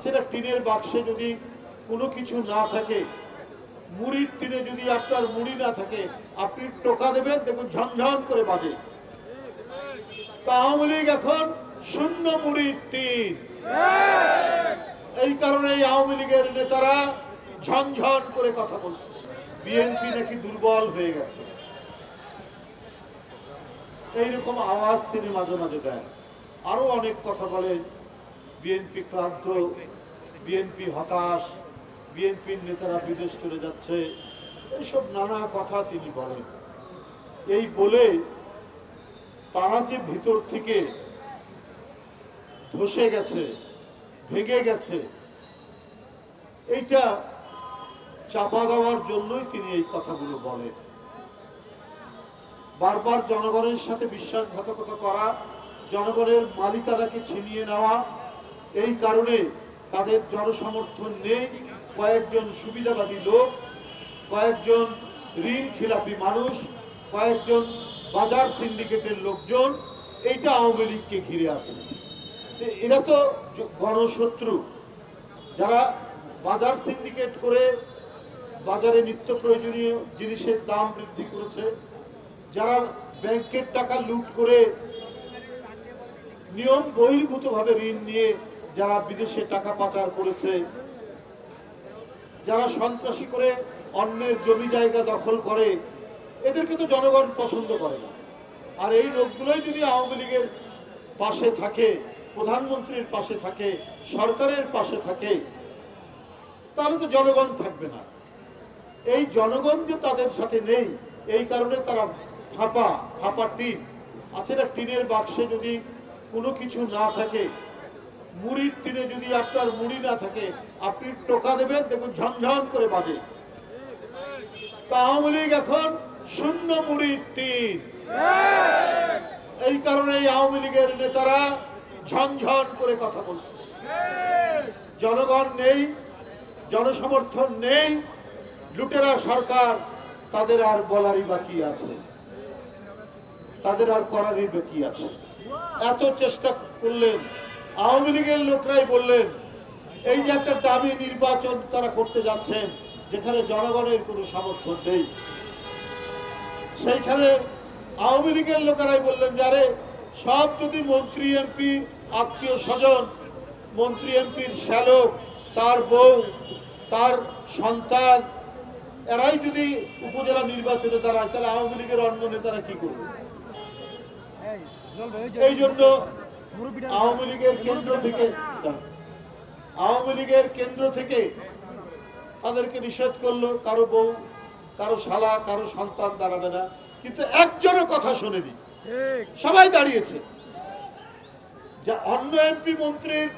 আছে না, টিনের বাক্সে যদি কোনো কিছু না থাকে, মুড়ির টিনে যদি আপনার মুড়ি না থাকে, আপনি টোকা দেবেন, দেখুন ঝনঝন করে বাজে। তা আওয়ামী লীগ এখন শূন্য মুড়ির টিন। এই কারণে আওয়ামী লীগের নেতারা ঝনঝন করে কথা বলছে। বিএনপি নাকি দুর্বল হয়ে গেছে, এইরকম আওয়াজ তিনি মাঝে মাঝে দেন। আরো অনেক কথা বলেন, বিএনপি ক্লান্ত, বিএনপি হতাশ, বিএনপির নেতারা বিদেশ চলে যাচ্ছে, এইসব নানা কথা তিনি বলেন। এই বলে তারা যে ভিতর থেকে ধসে গেছে, ভেঙে গেছে, এইটা চাপা দেওয়ার জন্যই তিনি এই কথাগুলো বলেন। বারবার জনগণের সাথে বিশ্বাসঘাতকতা করা, জনগণের মালিকানাকে ছিনিয়ে নেওয়া, এই কারণে তাদের জনসমর্থন নেই। কয়েকজন সুবিধাবাদী লোক, কয়েকজন ঋণ খিলাপি মানুষ, কয়েকজন বাজার সিন্ডিকেটের লোকজন এইটা আওয়ামী লীগকে ঘিরে আছে। এরা তো গণশত্রু, যারা বাজার সিন্ডিকেট করে বাজারে নিত্য প্রয়োজনীয় জিনিসের দাম বৃদ্ধি করেছে, যারা ব্যাংকের টাকা লুট করে নিয়ম বহির্ভূতভাবে ঋণ নিয়ে যারা বিদেশে টাকা পাচার করেছে, যারা সন্ত্রাসী করে অন্যের জমি জায়গা দখল করে, এদেরকে তো জনগণ পছন্দ করে না। আর এই লোকগুলোই যদি আওয়ামী লীগের পাশে থাকে, প্রধানমন্ত্রীর পাশে থাকে, সরকারের পাশে থাকে, তাহলে তো জনগণ থাকবে না। এই জনগণ যে তাদের সাথে নেই, এই কারণে তারা ফাঁপা টিন আছে না, টিনের বাক্সে যদি কোনো কিছু না থাকে, মুড়ির টিনে যদি আপনার মুড়ি না থাকে, আপনি টোকা দেবেন, দেখুন ঝনঝন করে বাজে। তা আওয়ামী লীগ এখন শূন্য মুড়ির টিন। এই কারণে আওয়ামী লীগের নেতারা ঝনঝন করে কথা বলছে। জনগণ নেই, জনসমর্থন নেই, লুটেরা সরকার, তাদের আর বলারই বাকি আছে, তাদের আর করারই বাকি আছে। এত চেষ্টা করলেন, আওয়ামী লীগের লোকরাই বললেন এই যে একটা দামি নির্বাচন তারা করতে যাচ্ছেন, যেখানে জনগণের কোনো সমর্থন নেই, সেইখানে আওয়ামী লীগের লোকেরাই বললেন যারে সব যদি মন্ত্রী এমপি আত্মীয় স্বজন, মন্ত্রী এমপির শ্যালক, তার বউ, তার সন্তান, এরাই যদি উপজেলা নির্বাচনে দাঁড়ায়, তাহলে আওয়ামী লীগের অন্য নেতারা কি করবে? এই জন্য আওয়ামী লীগের কেন্দ্র থেকে তাদেরকে নিষেধ করলো, কারো বউ, কারো শালা, কারো সন্তান দাঁড়াবে না। কিন্তু একজনের কথা শোনেনি, সবাই দাঁড়িয়েছে। যা অন্য এমপি মন্ত্রীর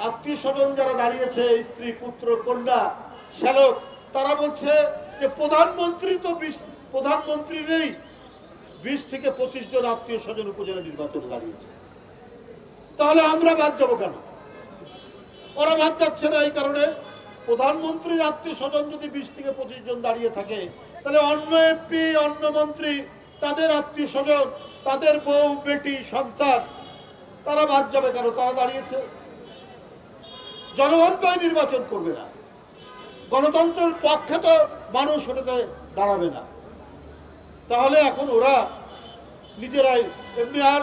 আত্মীয় স্বজন যারা দাঁড়িয়েছে, স্ত্রী, পুত্র, কন্যা, শ্যালক, তারা বলছে যে প্রধানমন্ত্রী নেই, 20 থেকে 25 জন আত্মীয় স্বজন উপজেলা নির্বাচনে দাঁড়িয়েছে, তাহলে আমরা বাদ যাবো কেন? ওরা বাদ যাচ্ছে না। এই কারণে প্রধানমন্ত্রীর আত্মীয় স্বজন যদি 20 থেকে 25 জন দাঁড়িয়ে থাকে, তাহলে অন্য এমপি, অন্য মন্ত্রী, তাদের আত্মীয় স্বজন, তাদের বউ, বেটি, সন্তান, তারা বাদ যাবে কেন? তারা দাঁড়িয়েছে। জনগণ তো নির্বাচন করবে না, গণতন্ত্রের পক্ষে তো মানুষ ওটাতে দাঁড়াবে না। তাহলে এখন ওরা নিজেরাই, এমনি আর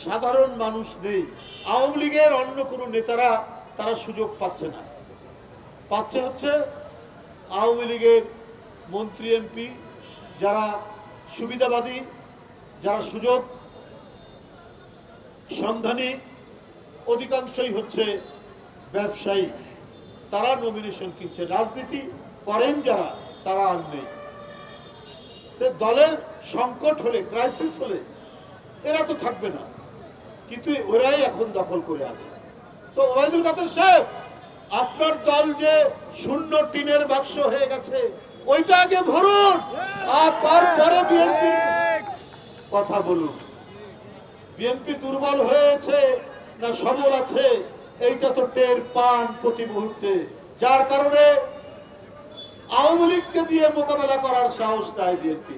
সাধারণ মানুষ নেই। আওয়ামী লীগের অন্য কোনো নেতারা তারা সুযোগ পাচ্ছে না, পাচ্ছে হচ্ছে আওয়ামী লীগের মন্ত্রী এমপি, যারা সুবিধাবাদী, যারা সুযোগ সন্ধানী, অধিকাংশই হচ্ছে ব্যবসায়ী, তারা নমিনেশন কিনছে। রাজনীতি করেন যারা, তারা আর নেই। দলের সংকট হলে, ক্রাইসিস হলে এরা তো থাকবে না, কিন্তু ওরাই এখন দখল করে আছে। তো ওবায়দুল কাদের সাহেব, আপনার দল যে শূন্য টিনের বাক্স হয়ে গেছে, ওইটা আগে ভরুন, আর তারপরে বিএনপির কথা বলুন। বিএনপি দুর্বল হয়েছে না সবল আছে, এইটা তো টের পান প্রতি মুহূর্তে, যার কারণে আওয়ামী লীগকে দিয়ে মোকাবেলা করার সাহস নাই বিএনপি।